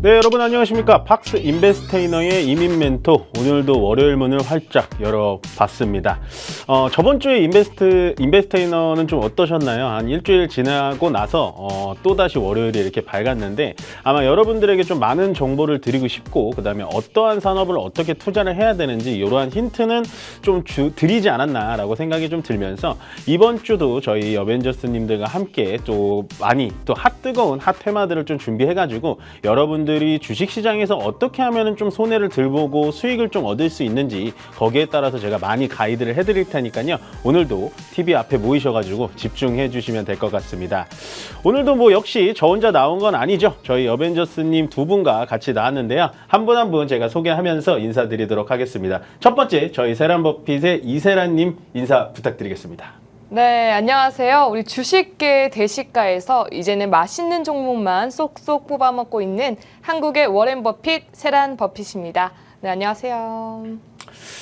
네, 여러분 안녕하십니까. 박스 인베스테이너의 이민 멘토, 오늘도 월요일 문을 활짝 열어봤습니다. 저번 주에 인베스테이너는 좀 어떠셨나요? 한 일주일 지나고 나서 또다시 월요일이 이렇게 밝았는데, 아마 여러분들에게 좀 많은 정보를 드리고 싶고, 그 다음에 어떠한 산업을 어떻게 투자를 해야 되는지 이러한 힌트는 좀 드리지 않았나 라고 생각이 좀 들면서, 이번 주도 저희 어벤져스님들과 함께 또 많이 또 뜨거운 핫 테마들을 좀 준비해가지고 여러분들이 주식시장에서 어떻게 하면 좀 손해를 덜 보고 수익을 좀 얻을 수 있는지, 거기에 따라서 제가 많이 가이드를 해드릴 테니까요. 오늘도 TV 앞에 모이셔가지고 집중해 주시면 될 것 같습니다. 오늘도 뭐 역시 저 혼자 나온 건 아니죠. 저희 어벤져스님 두 분과 같이 나왔는데요. 한 분 한 분 제가 소개하면서 인사드리도록 하겠습니다. 첫 번째, 저희 세란버핏의 이세란님 인사 부탁드리겠습니다. 네, 안녕하세요. 우리 주식계 대시가에서 이제는 맛있는 종목만 쏙쏙 뽑아먹고 있는 한국의 워렌 버핏, 세란 버핏입니다. 네, 안녕하세요.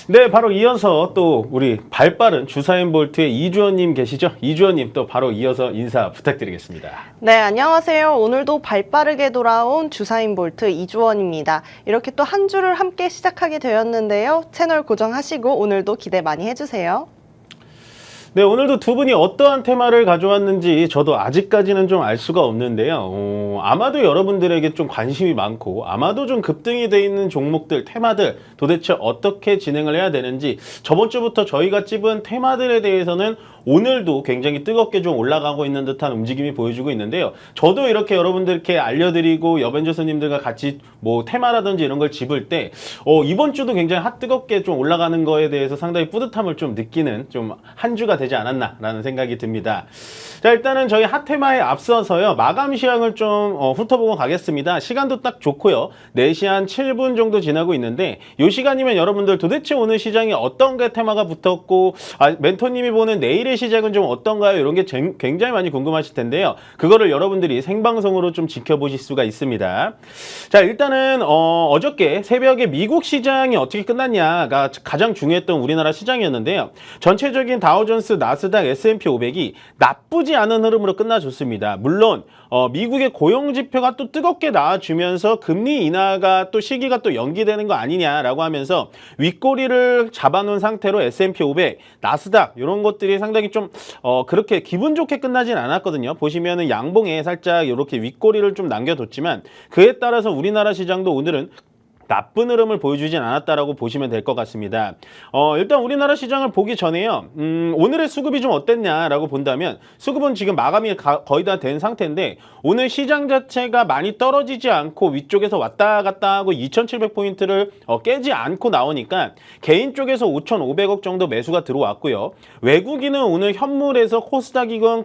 네, 바로 이어서 또 우리 발빠른 주사인 볼트의 이주원님 계시죠? 이주원님 또 바로 이어서 인사 부탁드리겠습니다. 네, 안녕하세요. 오늘도 발빠르게 돌아온 주사인 볼트 이주원입니다. 이렇게 또 한 주를 함께 시작하게 되었는데요. 채널 고정하시고 오늘도 기대 많이 해주세요. 네, 오늘도 두 분이 어떠한 테마를 가져왔는지 저도 아직까지는 좀 알 수가 없는데요. 아마도 여러분들에게 좀 관심이 많고, 아마도 좀 급등이 돼 있는 종목들, 테마들 도대체 어떻게 진행을 해야 되는지, 저번 주부터 저희가 찝은 테마들에 대해서는 오늘도 굉장히 뜨겁게 좀 올라가고 있는 듯한 움직임이 보여주고 있는데요. 저도 이렇게 여러분들께 알려드리고 여벤져스님들과 같이 뭐 테마라든지 이런 걸 짚을 때 이번 주도 굉장히 뜨겁게 좀 올라가는 거에 대해서 상당히 뿌듯함을 좀 느끼는 좀 한 주가 되지 않았나라는 생각이 듭니다. 자, 일단은 저희 핫테마에 앞서서요, 마감 시황을 좀 훑어보고 가겠습니다. 시간도 딱 좋고요. 4시 한 7분 정도 지나고 있는데, 이 시간이면 여러분들 도대체 오늘 시장에 어떤 게 테마가 붙었고, 멘토님이 보는 내일의 시장은 좀 어떤가요? 이런 게 굉장히 많이 궁금하실 텐데요. 그거를 여러분들이 생방송으로 좀 지켜보실 수가 있습니다. 자, 일단은 어저께 새벽에 미국 시장이 어떻게 끝났냐가 가장 중요했던 우리나라 시장이었는데요. 전체적인 다우존스, 나스닥, S&P 500이 나쁘지 않은 흐름으로 끝나줬습니다. 물론 미국의 고용지표가 또 뜨겁게 나와주면서 금리 인하가 또 시기가 또 연기되는 거 아니냐라고 하면서 윗꼬리를 잡아놓은 상태로 S&P 500, 나스닥 이런 것들이 상당히 좀 그렇게 기분 좋게 끝나진 않았거든요. 보시면은 양봉에 살짝 이렇게 윗꼬리를 좀 남겨뒀지만, 그에 따라서 우리나라 시장도 오늘은 나쁜 흐름을 보여주진 않았다라고 보시면 될 것 같습니다. 일단 우리나라 시장을 보기 전에요. 오늘의 수급이 좀 어땠냐라고 본다면, 수급은 지금 마감이 거의 다 된 상태인데, 오늘 시장 자체가 많이 떨어지지 않고 위쪽에서 왔다 갔다 하고 2,700포인트를 깨지 않고 나오니까 개인 쪽에서 5,500억 정도 매수가 들어왔고요. 외국인은 오늘 현물에서 코스닥이건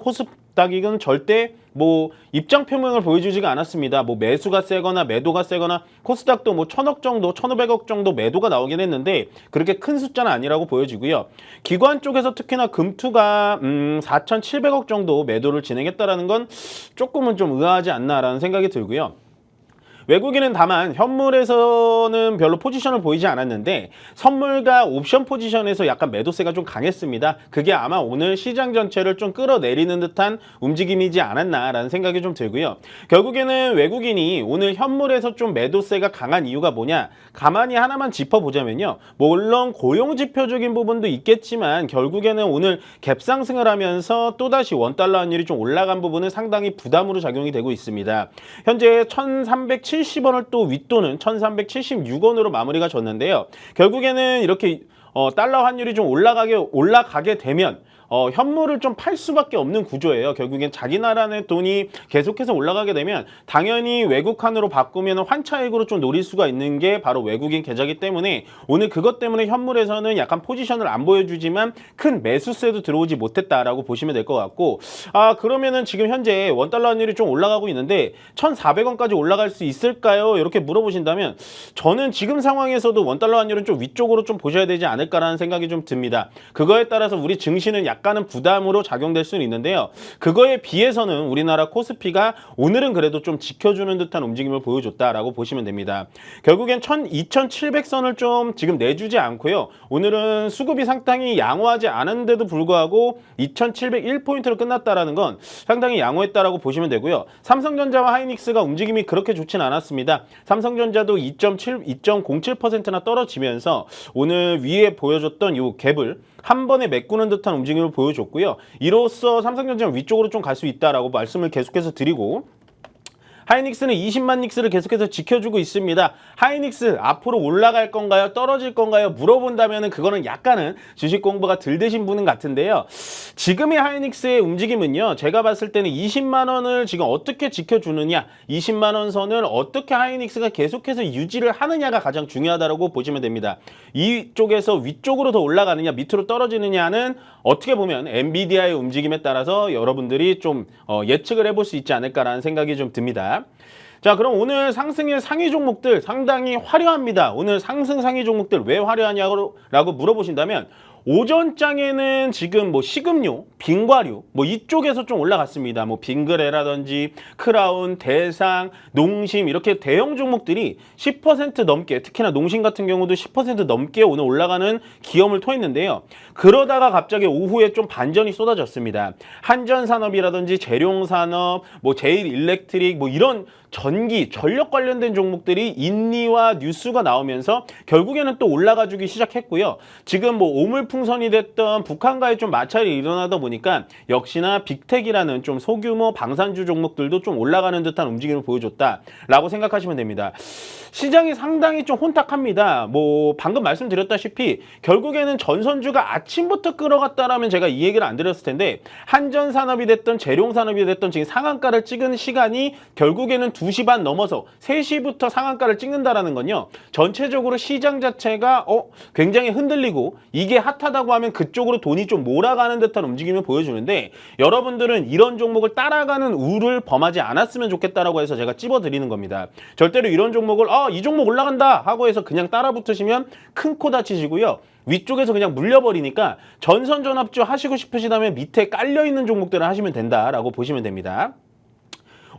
절대 뭐 입장 표명을 보여주지가 않았습니다. 뭐 매수가 세거나 매도가 세거나, 코스닥도 뭐 1,000억 정도, 1,500억 정도 매도가 나오긴 했는데 그렇게 큰 숫자는 아니라고 보여지고요. 기관 쪽에서 특히나 금투가 4,700억 정도 매도를 진행했다라는 건 조금은 좀 의아하지 않나라는 생각이 들고요. 외국인은 다만 현물에서는 별로 포지션을 보이지 않았는데 선물과 옵션 포지션에서 약간 매도세가 좀 강했습니다. 그게 아마 오늘 시장 전체를 좀 끌어내리는 듯한 움직임이지 않았나라는 생각이 좀 들고요. 결국에는 외국인이 오늘 현물에서 좀 매도세가 강한 이유가 뭐냐, 가만히 하나만 짚어보자면요. 물론 고용지표적인 부분도 있겠지만 결국에는 오늘 갭상승을 하면서 또다시 원달러 환율이 좀 올라간 부분은 상당히 부담으로 작용이 되고 있습니다. 현재 1,370원을 또 윗도는 1,376원으로 마무리가 졌는데요. 결국에는 이렇게 달러 환율이 좀 올라가게 되면 현물을 좀 팔 수밖에 없는 구조예요. 결국엔 자기 나라의 돈이 계속해서 올라가게 되면 당연히 외국환으로 바꾸면 환차익으로 좀 노릴 수가 있는 게 바로 외국인 계좌이기 때문에 오늘 그것 때문에 현물에서는 약간 포지션을 안 보여주지만 큰 매수세도 들어오지 못했다라고 보시면 될 것 같고, 그러면은 지금 현재 원달러 환율이 좀 올라가고 있는데 1,400원까지 올라갈 수 있을까요? 이렇게 물어보신다면 저는 지금 상황에서도 원달러 환율은 좀 위쪽으로 좀 보셔야 되지 않을까라는 생각이 좀 듭니다. 그거에 따라서 우리 증시는 약간 약간은 부담으로 작용될 수는 있는데요. 그거에 비해서는 우리나라 코스피가 오늘은 그래도 좀 지켜주는 듯한 움직임을 보여줬다라고 보시면 됩니다. 결국엔 2,700선을 좀 지금 내주지 않고요. 오늘은 수급이 상당히 양호하지 않은데도 불구하고 2,701포인트로 끝났다라는 건 상당히 양호했다라고 보시면 되고요. 삼성전자와 하이닉스가 움직임이 그렇게 좋진 않았습니다. 삼성전자도 2.07%나 떨어지면서 오늘 위에 보여줬던 이 갭을 한 번에 메꾸는 듯한 움직임을 보여줬고요. 이로써 삼성전자는 위쪽으로 좀 갈 수 있다라고 말씀을 계속해서 드리고, 하이닉스는 20만 닉스를 계속해서 지켜주고 있습니다. 하이닉스 앞으로 올라갈 건가요? 떨어질 건가요? 물어본다면 그거는 약간은 주식 공부가 덜 되신 분은 같은데요. 지금의 하이닉스의 움직임은요. 제가 봤을 때는 20만 원을 지금 어떻게 지켜주느냐, 20만 원 선을 어떻게 하이닉스가 계속해서 유지를 하느냐가 가장 중요하다고 보시면 됩니다. 이쪽에서 위쪽으로 더 올라가느냐, 밑으로 떨어지느냐는 어떻게 보면 엔비디아의 움직임에 따라서 여러분들이 좀 예측을 해볼 수 있지 않을까라는 생각이 좀 듭니다. 자, 그럼 오늘 상승의 상위 종목들 상당히 화려합니다. 오늘 상승 상위 종목들 왜 화려하냐고 물어보신다면, 오전장에는 지금 뭐 식음료, 빙과류 뭐 이쪽에서 좀 올라갔습니다. 뭐 빙그레라든지 크라운, 대상, 농심 이렇게 대형 종목들이 10% 넘게, 특히나 농심 같은 경우도 10% 넘게 오늘 올라가는 기염을 토했는데요. 그러다가 갑자기 오후에 좀 반전이 쏟아졌습니다. 한전산업이라든지 재룡산업, 뭐 제일일렉트릭 뭐 이런 전기, 전력 관련된 종목들이 인리와 뉴스가 나오면서 결국에는 또 올라가주기 시작했고요. 지금 뭐 오물풍선이 됐던 북한과의 좀 마찰이 일어나다 보니까 역시나 빅텍이라는 좀 소규모 방산주 종목들도 좀 올라가는 듯한 움직임을 보여줬다라고 생각하시면 됩니다. 시장이 상당히 좀 혼탁합니다. 뭐 방금 말씀드렸다시피 결국에는 전선주가 아침부터 끌어갔다라면 제가 이 얘기를 안 드렸을 텐데, 한전산업이 됐던 재룡산업이 됐던 지금 상한가를 찍은 시간이 결국에는 2시 반 넘어서 3시부터 상한가를 찍는다라는 건요. 전체적으로 시장 자체가 굉장히 흔들리고 이게 핫하다고 하면 그쪽으로 돈이 좀 몰아가는 듯한 움직임을 보여주는데, 여러분들은 이런 종목을 따라가는 우를 범하지 않았으면 좋겠다라고 해서 제가 찝어드리는 겁니다. 절대로 이런 종목을 이 종목 올라간다 하고 해서 그냥 따라 붙으시면 큰 코 다치시고요. 위쪽에서 그냥 물려버리니까 전선 전압주 하시고 싶으시다면 밑에 깔려있는 종목들을 하시면 된다라고 보시면 됩니다.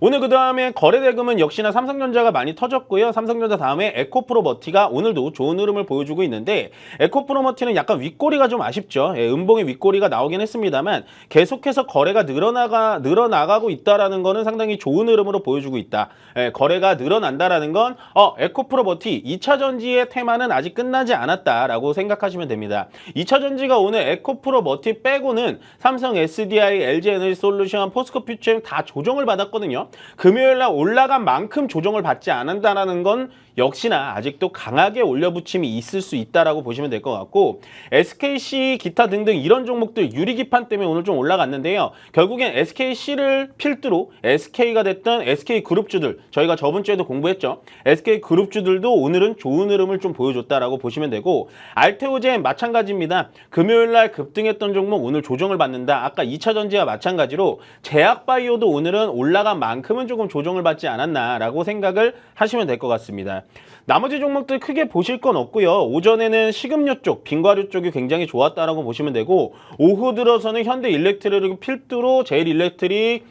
오늘 그 다음에 거래대금은 역시나 삼성전자가 많이 터졌고요. 삼성전자 다음에 에코프로머티가 오늘도 좋은 흐름을 보여주고 있는데, 에코프로머티는 약간 윗꼬리가 좀 아쉽죠. 음봉의 윗꼬리가 나오긴 했습니다만 계속해서 거래가 늘어나가고 있다라는 거는 상당히 좋은 흐름으로 보여주고 있다. 거래가 늘어난다라는 건 에코프로머티 2차 전지의 테마는 아직 끝나지 않았다라고 생각하시면 됩니다. 2차 전지가 오늘 에코프로머티 빼고는 삼성 SDI, LG에너지솔루션, 포스코퓨처엠 다 조정을 받았거든요. 금요일날 올라간 만큼 조정을 받지 않는다라는 건 역시나 아직도 강하게 올려붙임이 있을 수 있다라고 보시면 될 것 같고, SKC 기타 등등 이런 종목들 유리기판 때문에 오늘 좀 올라갔는데요. 결국엔 SKC를 필두로 SK가 됐던 SK그룹주들, 저희가 저번 주에도 공부했죠. SK그룹주들도 오늘은 좋은 흐름을 좀 보여줬다라고 보시면 되고, 알테오젠 마찬가지입니다. 금요일날 급등했던 종목 오늘 조정을 받는다. 아까 2차 전지와 마찬가지로 제약바이오도 오늘은 올라간 만큼은 조금 조정을 받지 않았나라고 생각을 하시면 될 것 같습니다. 나머지 종목들 크게 보실 건 없고요. 오전에는 식음료 쪽, 빙과류 쪽이 굉장히 좋았다라고 보시면 되고, 오후 들어서는 현대일렉트릭 필두로 제일일렉트릭,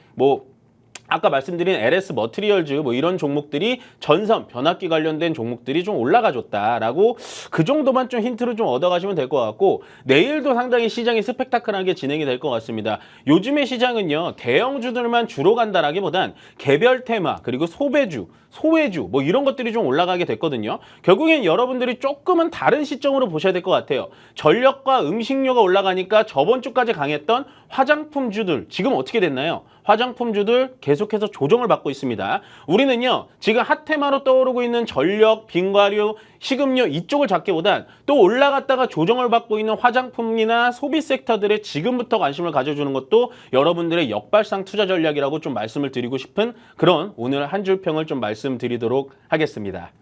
아까 말씀드린 LS 머티리얼즈 이런 종목들이 전선, 변압기 관련된 종목들이 좀 올라가줬다라고, 그 정도만 좀 힌트를 좀 얻어가시면 될 것 같고, 내일도 상당히 시장이 스펙타클하게 진행이 될 것 같습니다. 요즘의 시장은요, 대형주들만 주로 간다라기보단 개별 테마, 그리고 소배주, 소외주 이런 것들이 좀 올라가게 됐거든요. 결국엔 여러분들이 조금은 다른 시점으로 보셔야 될 것 같아요. 전력과 음식료가 올라가니까 저번 주까지 강했던 화장품주들 지금 어떻게 됐나요? 화장품주들 계속해서 조정을 받고 있습니다. 우리는요, 지금 핫테마로 떠오르고 있는 전력, 빙과류, 식음료 이쪽을 잡기보단 또 올라갔다가 조정을 받고 있는 화장품이나 소비 섹터들에 지금부터 관심을 가져주는 것도 여러분들의 역발상 투자 전략이라고 좀 말씀을 드리고 싶은 그런 오늘 한 줄 평을 좀 말씀드리도록 하겠습니다.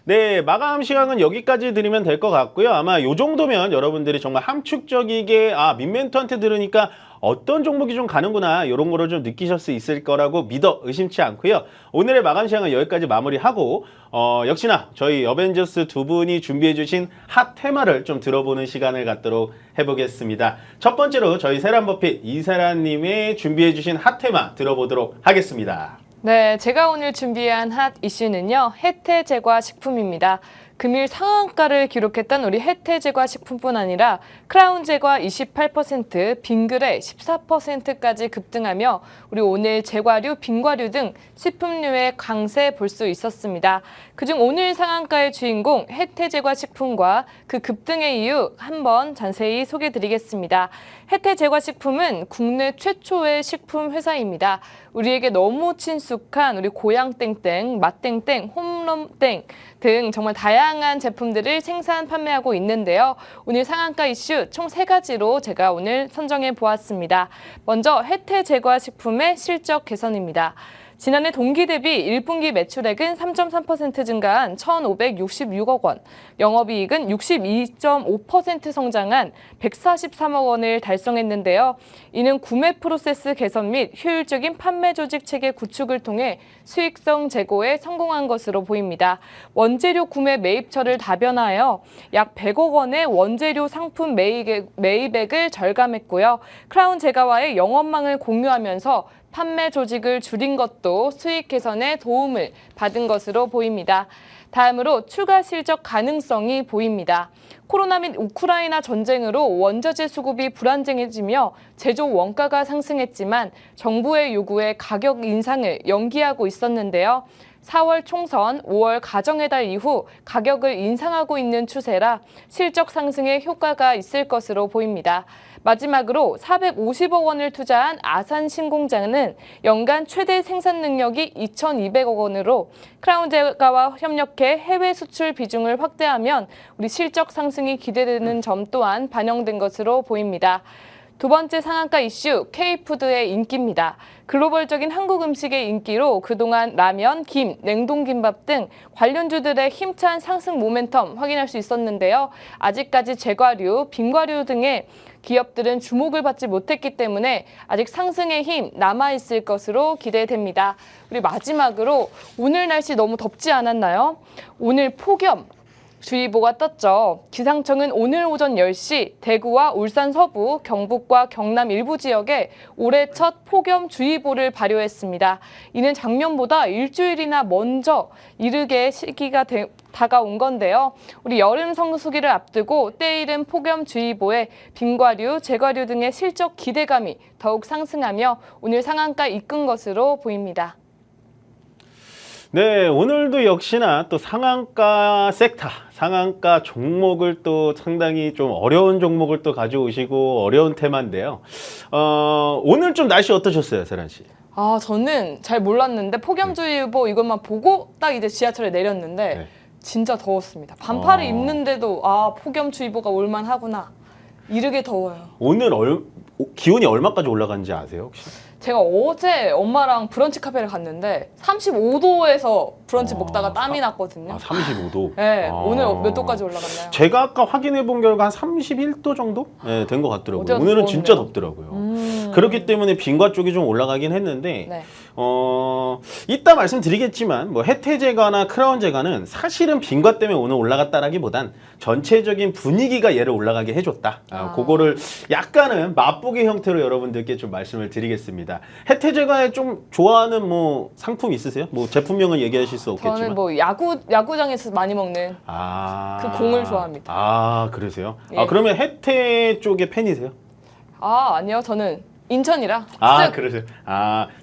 네, 마감 시간은 여기까지 드리면 될 것 같고요. 아마 요 정도면 여러분들이 정말 함축적이게 민멘토한테 들으니까 어떤 종목이 좀 가는구나 이런 거를 좀 느끼실 수 있을 거라고 믿어 의심치 않고요. 오늘의 마감 시간은 여기까지 마무리하고 역시나 저희 어벤져스 두 분이 준비해 주신 핫 테마를 좀 들어보는 시간을 갖도록 해보겠습니다. 첫 번째로 저희 세란버핏 이세란님의 준비해 주신 핫 테마 들어보도록 하겠습니다. 네, 제가 오늘 준비한 핫 이슈는요, 혜태제과식품입니다. 금일 상한가를 기록했던 우리 혜태제과식품뿐 아니라 크라운제과 28%, 빙그레 14%까지 급등하며 우리 오늘 제과류, 빙과류 등 식품류의 강세 볼 수 있었습니다. 그중 오늘 상한가의 주인공 혜태제과식품과 그 급등의 이유 한번 자세히 소개드리겠습니다. 혜태제과식품은 국내 최초의 식품 회사입니다. 우리에게 너무 친숙한 우리 고향땡땡, 맛땡땡, 홈런땡 등 정말 다양한 제품들을 생산, 판매하고 있는데요. 오늘 상한가 이슈 총 3가지로 제가 오늘 선정해 보았습니다. 먼저 혜태제과식품의 실적 개선입니다. 지난해 동기 대비 1분기 매출액은 3.3% 증가한 1,566억 원, 영업이익은 62.5% 성장한 143억 원을 달성했는데요. 이는 구매 프로세스 개선 및 효율적인 판매 조직 체계 구축을 통해 수익성 제고에 성공한 것으로 보입니다. 원재료 구매 매입처를 다변화하여 약 100억 원의 원재료 상품 매입액을 절감했고요. 크라운 제과와의 영업망을 공유하면서 판매 조직을 줄인 것도 수익 개선에 도움을 받은 것으로 보입니다. 다음으로 추가 실적 가능성이 보입니다. 코로나 및 우크라이나 전쟁으로 원자재 수급이 불안정해지며 제조 원가가 상승했지만 정부의 요구에 가격 인상을 연기하고 있었는데요. 4월 총선, 5월 가정의 달 이후 가격을 인상하고 있는 추세라 실적 상승에 효과가 있을 것으로 보입니다. 마지막으로 450억 원을 투자한 아산 신공장은 연간 최대 생산 능력이 2,200억 원으로 크라운제과와 협력해 해외 수출 비중을 확대하면 우리 실적 상승이 기대되는 점 또한 반영된 것으로 보입니다. 두 번째 상한가 이슈, K푸드의 인기입니다. 글로벌적인 한국 음식의 인기로 그동안 라면, 김, 냉동김밥 등 관련주들의 힘찬 상승 모멘텀 확인할 수 있었는데요. 아직까지 제과류, 빙과류 등의 기업들은 주목을 받지 못했기 때문에 아직 상승의 힘 남아있을 것으로 기대됩니다. 우리 마지막으로 오늘 날씨 너무 덥지 않았나요? 오늘 폭염 주의보가 떴죠. 기상청은 오늘 오전 10시 대구와 울산 서부, 경북과 경남 일부 지역에 올해 첫 폭염주의보를 발효했습니다. 이는 작년보다 일주일이나 먼저 이르게 시기가 다가온 건데요. 우리 여름 성수기를 앞두고 때이른 폭염주의보에 빙과류, 제과류 등의 실적 기대감이 더욱 상승하며 오늘 상한가 이끈 것으로 보입니다. 네, 오늘도 역시나 또 상한가 섹터, 상한가 종목을 또 상당히 좀 어려운 종목을 또 가져오시고 어려운 테마인데요. 오늘 좀 날씨 어떠셨어요, 세란 씨? 저는 잘 몰랐는데 폭염주의보 이것만 보고 딱 이제 지하철에 내렸는데 네. 진짜 더웠습니다. 반팔을 입는데도 폭염주의보가 올만하구나. 이르게 더워요. 오늘 기온이 얼마까지 올라간지 아세요, 혹시? 제가 어제 엄마랑 브런치 카페를 갔는데 35도에서 브런치 먹다가 땀이 났거든요. 35도? 네, 오늘 몇 도까지 올라갔나요? 제가 아까 확인해 본 결과 한 31도 정도? 네, 된 것 같더라고요. 어제가 오늘은 더웠네요. 진짜 덥더라고요. 그렇기 때문에 빙과 쪽이 좀 올라가긴 했는데 네. 이따 말씀드리겠지만 뭐 혜태제과나 크라운제과는 사실은 빙과 때문에 오늘 올라갔다라기보단 전체적인 분위기가 얘를 올라가게 해줬다. 그거를 약간은 맛보기 형태로 여러분들께 좀 말씀을 드리겠습니다. 혜태제과에 좀 좋아하는 뭐 상품 있으세요? 뭐 제품명은 얘기하실 수 없겠지만. 저는 뭐 야구장에서 많이 먹는 그 공을 좋아합니다. 그러세요? 예. 그러면 혜태 쪽의 팬이세요? 아니요. 저는 인천이라. 그러세요.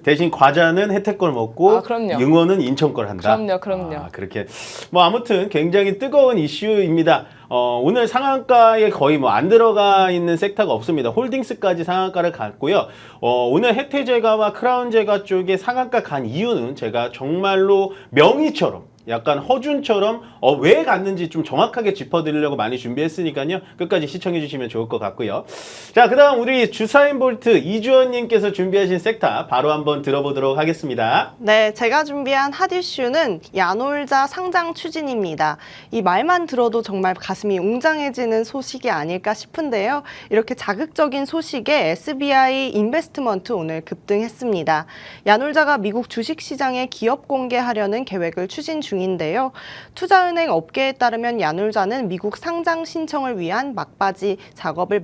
대신 과자는 혜택 걸 먹고 그럼요. 응원은 인천 걸 한다. 그럼요. 그렇게 뭐 아무튼 굉장히 뜨거운 이슈입니다. 오늘 상한가에 거의 뭐 안 들어가 있는 섹터가 없습니다. 홀딩스까지 상한가를 갔고요. 오늘 혜태제과와 크라운제과 쪽에 상한가 간 이유는 제가 정말로 명의처럼 약간 허준처럼 왜 갔는지 좀 정확하게 짚어드리려고 많이 준비했으니까요. 끝까지 시청해주시면 좋을 것 같고요. 자, 그 다음 우리 주사인 볼트 이주원님께서 준비하신 섹타 바로 한번 들어보도록 하겠습니다. 네, 제가 준비한 핫 이슈는 야놀자 상장 추진입니다. 이 말만 들어도 정말 가슴이 웅장해지는 소식이 아닐까 싶은데요. 이렇게 자극적인 소식에 SBI 인베스트먼트 오늘 급등했습니다. 야놀자가 미국 주식시장에 기업 공개하려는 계획을 추진 중인데요. 투자은행 업계에 따르면 야놀자는 미국 상장 신청을 위한 막바지 작업을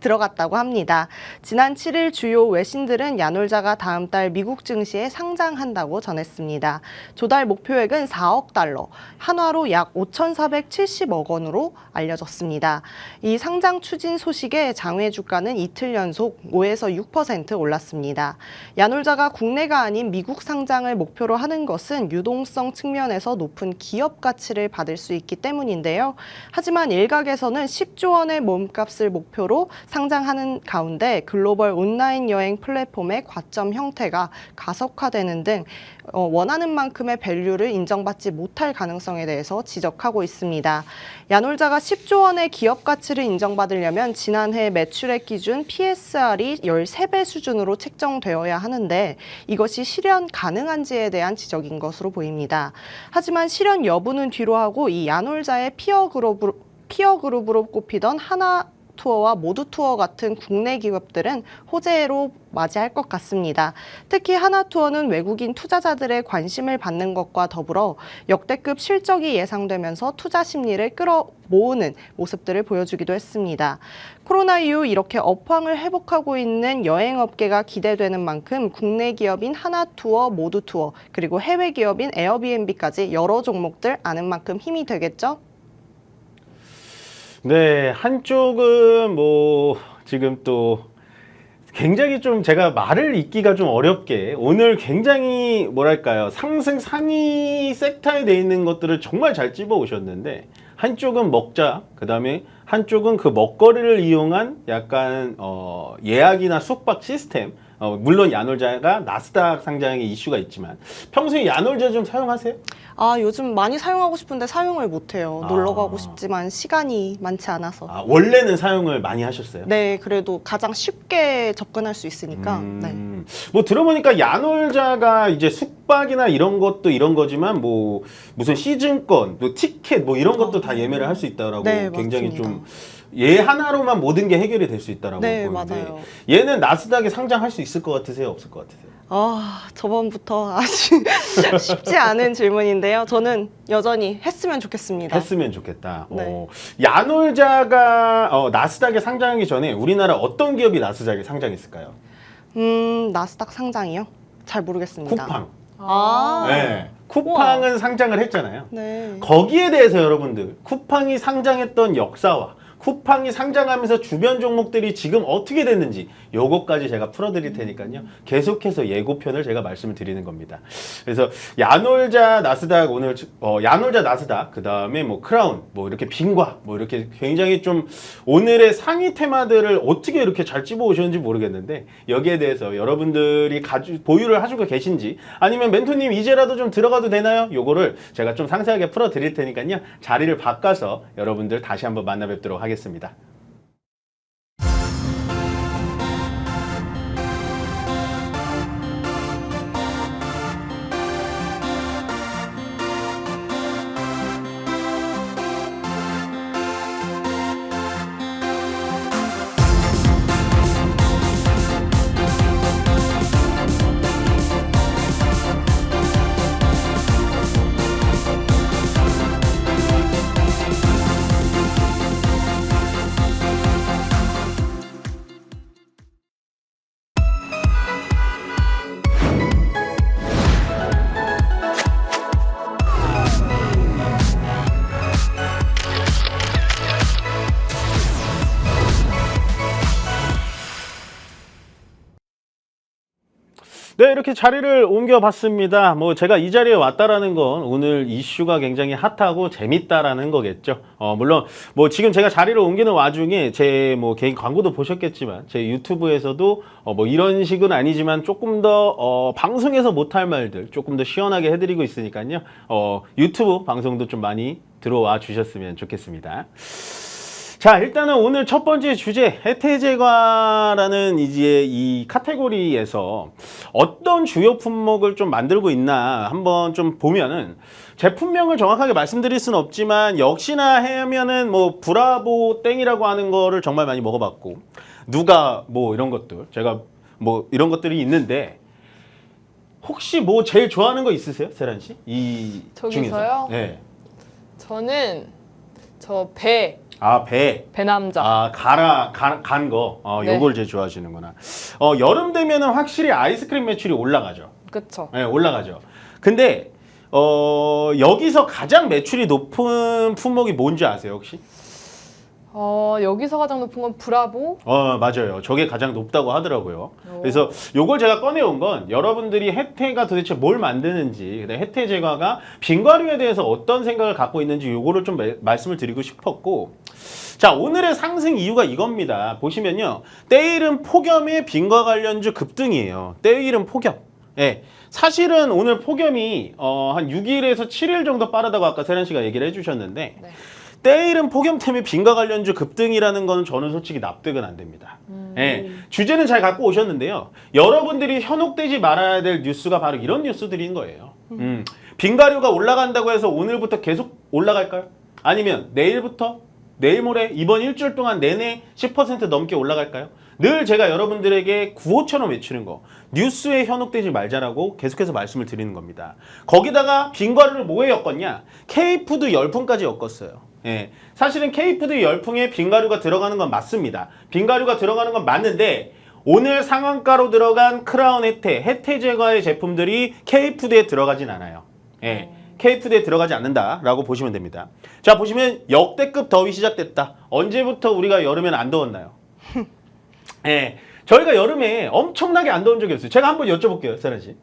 들어갔다고 합니다. 지난 7일 주요 외신들은 야놀자가 다음 달 미국 증시에 상장한다고 전했습니다. 조달 목표액은 4억 달러, 한화로 약 5,470억 원으로 알려졌습니다. 이 상장 추진 소식에 장외 주가는 이틀 연속 5에서 6% 올랐습니다. 야놀자가 국내가 아닌 미국 상장을 목표로 하는 것은 유동성 측면에서 높은 기업 가치를 받을 수 있기 때문인데요. 하지만 일각에서는 10조 원의 몸값을 목표로 상장하는 가운데 글로벌 온라인 여행 플랫폼의 과점 형태가 가속화되는 등 원하는 만큼의 밸류를 인정받지 못할 가능성에 대해서 지적하고 있습니다. 야놀자가 10조 원의 기업 가치를 인정받으려면 지난해 매출액 기준 PSR이 13배 수준으로 책정되어야 하는데 이것이 실현 가능한지에 대한 지적인 것으로 보입니다. 하지만 실현 여부는 뒤로 하고 이 야놀자의 피어 그룹으로 꼽히던 하나투어와 모두투어 같은 국내 기업들은 호재로 맞이할 것 같습니다. 특히 하나투어는 외국인 투자자들의 관심을 받는 것과 더불어 역대급 실적이 예상되면서 투자 심리를 끌어모으는 모습들을 보여주기도 했습니다. 코로나 이후 이렇게 업황을 회복하고 있는 여행업계가 기대되는 만큼 국내 기업인 하나투어, 모두투어, 그리고 해외 기업인 에어비앤비까지 여러 종목들 아는 만큼 힘이 되겠죠? 네, 한쪽은 뭐 지금 또 굉장히 좀 제가 말을 잇기가 좀 어렵게 오늘 굉장히 뭐랄까요, 상승 상위 섹터에 돼 있는 것들을 정말 잘 찝어 오셨는데 한쪽은 먹자, 그 다음에 한쪽은 그 먹거리를 이용한 약간 예약이나 숙박 시스템, 물론 야놀자가 나스닥 상장의 이슈가 있지만 평소에 야놀자 좀 사용하세요? 요즘 많이 사용하고 싶은데 사용을 못해요. 놀러 가고 싶지만 시간이 많지 않아서. 원래는 사용을 많이 하셨어요? 네, 그래도 가장 쉽게 접근할 수 있으니까. 네. 뭐 들어보니까 야놀자가 이제 숙박이나 이런 것도 이런 거지만 뭐 무슨 시즌권, 뭐 티켓 뭐 이런 것도 다 예매를 할 수 있다라고 네, 굉장히 맞습니다. 좀 얘 하나로만 모든 게 해결이 될 수 있다라고 네, 보는데 맞아요. 얘는 나스닥에 상장할 수 있을 것 같으세요? 없을 것 같으세요? 저번부터 아주 쉽지 않은 질문인데요. 저는 여전히 했으면 좋겠습니다. 했으면 좋겠다. 네. 야놀자가 나스닥에 상장하기 전에 우리나라 어떤 기업이 나스닥에 상장했을까요? 나스닥 상장이요? 잘 모르겠습니다. 쿠팡. 네. 쿠팡은 상장을 했잖아요. 네. 거기에 대해서 여러분들 쿠팡이 상장했던 역사와 쿠팡이 상장하면서 주변 종목들이 지금 어떻게 됐는지 요거까지 제가 풀어드릴 테니까요. 계속해서 예고편을 제가 말씀을 드리는 겁니다. 그래서 야놀자 나스닥 오늘 야놀자 나스닥 그 다음에 뭐 크라운 뭐 이렇게 빙과 뭐 이렇게 굉장히 좀 오늘의 상위 테마들을 어떻게 이렇게 잘 찝어 오셨는지 모르겠는데 여기에 대해서 여러분들이 보유를 하시고 계신지 아니면 멘토님 이제라도 좀 들어가도 되나요? 요거를 제가 좀 상세하게 풀어드릴 테니까요. 자리를 바꿔서 여러분들 다시 한번 만나 뵙도록 하겠습니다. 네, 이렇게 자리를 옮겨봤습니다. 뭐 제가 이 자리에 왔다라는 건 오늘 이슈가 굉장히 핫하고 재밌다라는 거겠죠. 물론 뭐 지금 제가 자리를 옮기는 와중에 제 뭐 개인 광고도 보셨겠지만 제 유튜브에서도 뭐 이런 식은 아니지만 조금 더 방송에서 못할 말들 조금 더 시원하게 해드리고 있으니까요. 유튜브 방송도 좀 많이 들어와 주셨으면 좋겠습니다. 자, 일단은 오늘 첫 번째 주제 해태제과라는 이제 이 카테고리에서 어떤 주요 품목을 좀 만들고 있나 한번 좀 보면은 제품명을 정확하게 말씀드릴 수는 없지만 역시나 하면은 뭐 브라보 땡이라고 하는 거를 정말 많이 먹어봤고 누가 뭐 이런 것들 제가 뭐 이런 것들이 있는데 혹시 뭐 제일 좋아하는 거 있으세요, 세란 씨? 이 저기서요? 중에서? 네. 저는 저 배 배남자. 간 거. 네. 요걸 제일 좋아하시는구나. 여름 되면은 확실히 아이스크림 매출이 올라가죠. 그쵸. 네, 올라가죠. 근데, 여기서 가장 매출이 높은 품목이 뭔지 아세요, 혹시? 여기서 가장 높은 건 브라보. 맞아요. 저게 가장 높다고 하더라고요. 그래서 요걸 제가 꺼내온 건 여러분들이 해태가 도대체 뭘 만드는지, 해태 제과가 빙과류에 대해서 어떤 생각을 갖고 있는지 요거를 좀 말씀을 드리고 싶었고, 자, 오늘의 상승 이유가 이겁니다. 보시면요. 때이른 폭염의 빙과 관련주 급등이에요. 때이른 폭염. 예. 사실은 오늘 폭염이 한 6일에서 7일 정도 빠르다고 아까 세란 씨가 얘기를 해주셨는데, 네. 때이른 폭염 때문에 빙과 관련주 급등이라는 거는 저는 솔직히 납득은 안 됩니다. 예, 주제는 잘 갖고 오셨는데요. 여러분들이 현혹되지 말아야 될 뉴스가 바로 이런 뉴스들인 거예요. 빙과류가 올라간다고 해서 오늘부터 계속 올라갈까요? 아니면 내일부터? 내일 모레? 이번 일주일 동안 내내 10% 넘게 올라갈까요? 늘 제가 여러분들에게 구호처럼 외치는 거 뉴스에 현혹되지 말자라고 계속해서 말씀을 드리는 겁니다. 거기다가 빙과류를 뭐에 엮었냐? K푸드 열풍까지 엮었어요. 예, 사실은 K푸드 열풍에 빙과류가 들어가는 건 맞습니다. 빙과류가 들어가는 건 맞는데 오늘 상한가로 들어간 크라운 해태 제과의 제품들이 K푸드에 들어가진 않아요. 예, K푸드에 들어가지 않는다라고 보시면 됩니다. 자, 보시면 역대급 더위 시작됐다. 언제부터 우리가 여름에는 안 더웠나요? 예, 저희가 여름에 엄청나게 안 더운 적이 없어요. 제가 한번 여쭤볼게요, 세란 씨.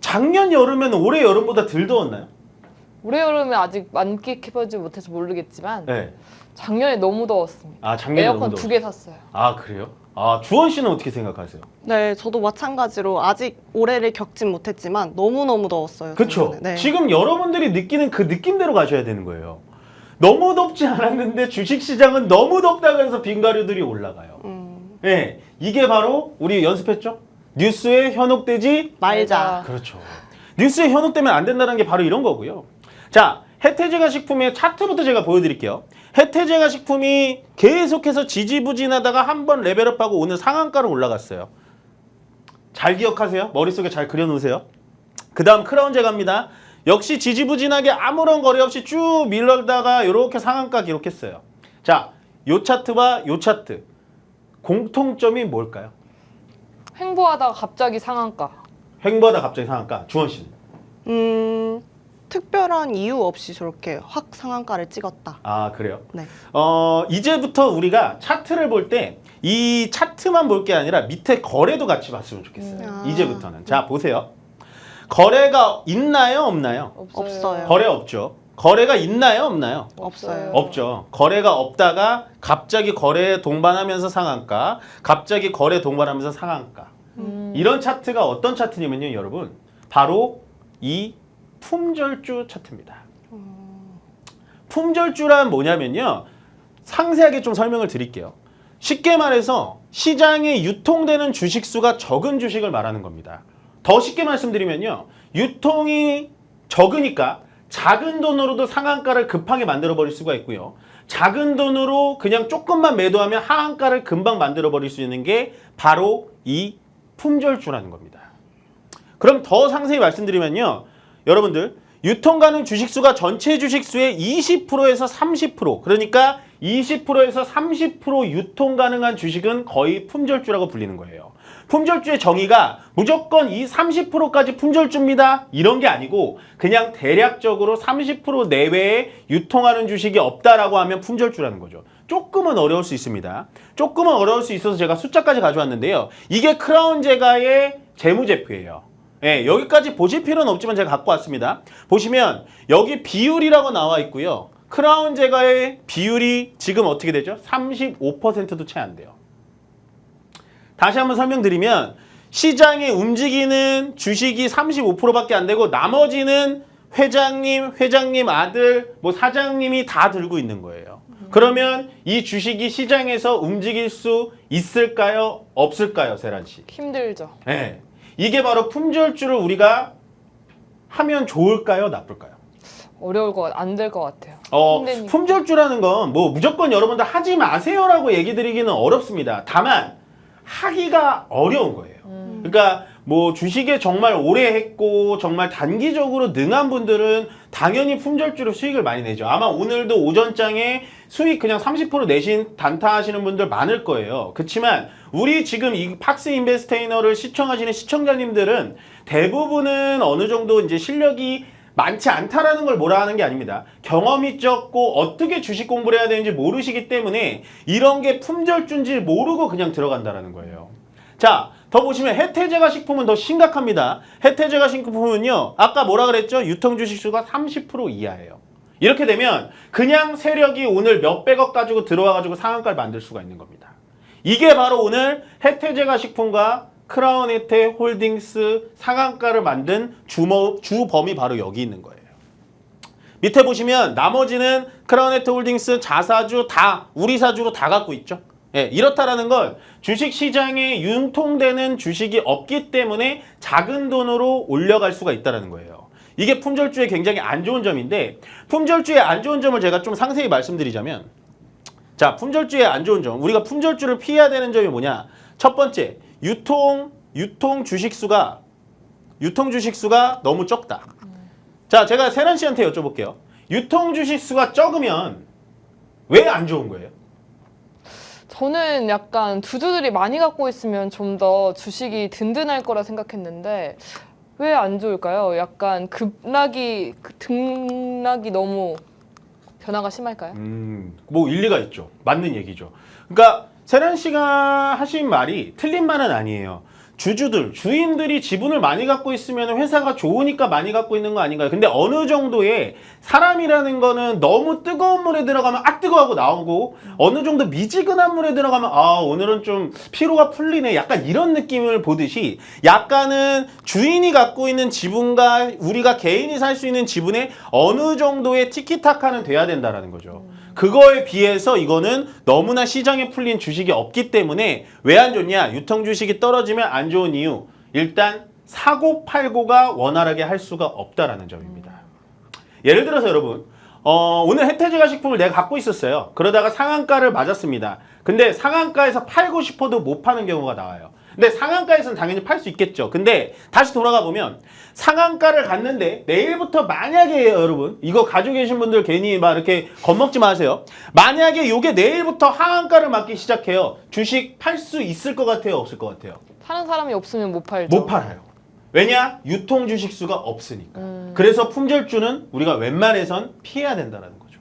작년 여름에는 올해 여름보다 덜 더웠나요? 올해 여름에 아직 만끽해보지 못해서 모르겠지만 네. 작년에 너무 더웠습니다. 작년에 에어컨 너무 2개 샀어요. 그래요? 주원 씨는 어떻게 생각하세요? 네, 저도 마찬가지로 아직 올해를 겪진 못했지만 너무너무 더웠어요. 그렇죠. 작년에. 네. 지금 여러분들이 느끼는 그 느낌대로 가셔야 되는 거예요. 너무 덥지 않았는데 주식시장은 너무 덥다고 해서 빙과류들이 올라가요. 네, 이게 바로 우리 연습했죠? 뉴스에 현혹되지 말자. 그렇죠. 뉴스에 현혹되면 안 된다는 게 바로 이런 거고요. 자, 해태제과 식품의 차트부터 제가 보여드릴게요. 해태제과 식품이 계속해서 지지부진하다가 한번 레벨업하고 오늘 상한가로 올라갔어요. 잘 기억하세요. 머릿속에 잘 그려놓으세요. 그 다음 크라운 제과입니다. 역시 지지부진하게 아무런 거래 없이 쭉 밀러다가 이렇게 상한가 기록했어요. 자, 요 차트와 요 차트 공통점이 뭘까요? 횡보하다가 갑자기 상한가. 횡보하다 갑자기 상한가. 주원 씨는? 특별한 이유 없이 저렇게 확 상한가를 찍었다. 그래요? 네. 이제부터 우리가 차트를 볼 때 이 차트만 볼 게 아니라 밑에 거래도 같이 봤으면 좋겠어요. 이제부터는. 자, 보세요. 거래가 있나요? 없나요? 없어요. 거래 없죠. 거래가 있나요? 없나요? 없어요. 없죠. 거래가 없다가 갑자기 거래에 동반하면서 상한가, 갑자기 거래 동반하면서 상한가. 이런 차트가 어떤 차트냐면요, 여러분. 바로 이 품절주 차트입니다. 품절주란 뭐냐면요. 상세하게 좀 설명을 드릴게요. 쉽게 말해서 시장에 유통되는 주식수가 적은 주식을 말하는 겁니다. 더 쉽게 말씀드리면요. 유통이 적으니까 작은 돈으로도 상한가를 급하게 만들어버릴 수가 있고요. 작은 돈으로 그냥 조금만 매도하면 하한가를 금방 만들어버릴 수 있는 게 바로 이 품절주라는 겁니다. 그럼 더 상세히 말씀드리면요. 여러분들 유통 가능 주식수가 전체 주식수의 20%에서 30% 그러니까 20%에서 30% 유통 가능한 주식은 거의 품절주라고 불리는 거예요. 품절주의 정의가 무조건 이 30%까지 품절주입니다. 이런 게 아니고 그냥 대략적으로 30% 내외에 유통하는 주식이 없다라고 하면 품절주라는 거죠. 조금은 어려울 수 있습니다. 조금은 어려울 수 있어서 제가 숫자까지 가져왔는데요. 이게 크라운 제과의 재무제표예요. 예, 여기까지 보실 필요는 없지만 제가 갖고 왔습니다. 보시면 여기 비율이라고 나와 있고요. 크라운 제과의 비율이 지금 어떻게 되죠? 35%도 채 안 돼요. 다시 한번 설명드리면 시장에 움직이는 주식이 35%밖에 안 되고 나머지는 회장님 아들, 뭐 사장님이 다 들고 있는 거예요. 그러면 이 주식이 시장에서 움직일 수 있을까요? 없을까요, 세란 씨? 힘들죠. 네. 이게 바로 품절주를 우리가 하면 좋을까요, 나쁠까요? 어려울 것 안 될 것 같아요. 힘드니까. 품절주라는 건 뭐 무조건 여러분들 하지 마세요라고 얘기 드리기는 어렵습니다. 다만 하기가 어려운 거예요. 그러니까 뭐 주식에 정말 오래 했고 정말 단기적으로 능한 분들은 당연히 품절주로 수익을 많이 내죠. 아마 오늘도 오전장에 수익 그냥 30% 내신 단타 하시는 분들 많을 거예요. 그렇지만 우리 지금 이 팍스 인베스테이너를 시청하시는 시청자님들은 대부분은 어느 정도 이제 실력이 많지 않다라는 걸 뭐라 하는 게 아닙니다. 경험이 적고 어떻게 주식 공부를 해야 되는지 모르시기 때문에 이런 게 품절주인지 모르고 그냥 들어간다라는 거예요. 자, 더 보시면 혜태제과 식품은 더 심각합니다. 혜태제과 식품은요, 아까 뭐라 그랬죠? 유통주식 수가 30% 이하예요. 이렇게 되면 그냥 세력이 오늘 몇백억 가지고 들어와가지고 상한가를 만들 수가 있는 겁니다. 이게 바로 오늘 혜태제과 식품과 크라운 혜태 홀딩스 상한가를 만든 주범이 바로 여기 있는 거예요. 밑에 보시면 나머지는 크라운 혜태 홀딩스 자사주 다 우리 사주로 다 갖고 있죠. 예, 이렇다라는 건 주식시장에 융통되는 주식이 없기 때문에 작은 돈으로 올려갈 수가 있다는 거예요. 이게 품절주의 굉장히 안 좋은 점인데 품절주의 안 좋은 점을 제가 좀 상세히 말씀드리자면 자, 품절주의 안 좋은 점 우리가 품절주를 피해야 되는 점이 뭐냐. 첫 번째, 유통 주식수가 너무 적다. 자, 제가 세란 씨한테 여쭤볼게요. 유통 주식수가 적으면 왜 안 좋은 거예요? 저는 약간 주주들이 많이 갖고 있으면 좀 더 주식이 든든할 거라 생각했는데 왜 안 좋을까요? 약간 등락이 너무 변화가 심할까요? 뭐 일리가 있죠. 맞는 얘기죠. 그러니까 세란 씨가 하신 말이 틀린 말은 아니에요. 주인들이 지분을 많이 갖고 있으면 회사가 좋으니까 많이 갖고 있는 거 아닌가요? 근데 어느 정도의 사람이라는 거는 너무 뜨거운 물에 들어가면 뜨거워하고 나오고 어느 정도 미지근한 물에 들어가면 오늘은 좀 피로가 풀리네. 약간 이런 느낌을 보듯이 약간은 주인이 갖고 있는 지분과 우리가 개인이 살 수 있는 지분에 어느 정도의 티키타카는 돼야 된다라는 거죠. 그거에 비해서 이거는 너무나 시장에 풀린 주식이 없기 때문에 왜 안 좋냐? 유통 주식이 떨어지면 안 좋은 이유. 일단 사고 팔고가 원활하게 할 수가 없다라는 점입니다. 예를 들어서 여러분 오늘 혜태제과 식품을 내가 갖고 있었어요. 그러다가 상한가를 맞았습니다. 근데 상한가에서 팔고 싶어도 못 파는 경우가 나와요. 근데 상한가에서는 당연히 팔 수 있겠죠. 근데 다시 돌아가 보면 상한가를 갔는데 내일부터 만약에 여러분 이거 가지고 계신 분들 괜히 막 이렇게 겁먹지 마세요. 만약에 이게 내일부터 하한가를 맞기 시작해요. 주식 팔 수 있을 것 같아요? 없을 것 같아요? 사는 사람이 없으면 못 팔죠. 못 팔아요. 왜냐? 유통 주식 수가 없으니까. 그래서 품절주는 우리가 웬만해선 피해야 된다는 거죠.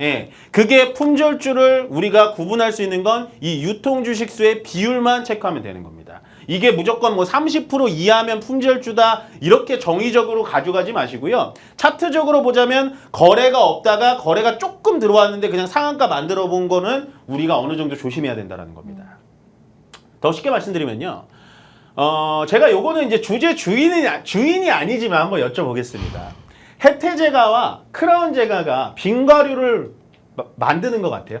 예, 그게 품절주를 우리가 구분할 수 있는 건 이 유통 주식 수의 비율만 체크하면 되는 겁니다. 이게 무조건 뭐 30% 이하면 품절주다 이렇게 정의적으로 가져가지 마시고요. 차트적으로 보자면 거래가 없다가 거래가 조금 들어왔는데 그냥 상한가 만들어 본 거는 우리가 어느 정도 조심해야 된다는 겁니다. 더 쉽게 말씀드리면요. 제가 요거는 이제 주인이 아니지만 한번 여쭤보겠습니다. 혜태제과와 크라운제과가 빙과류를 만드는 것 같아요?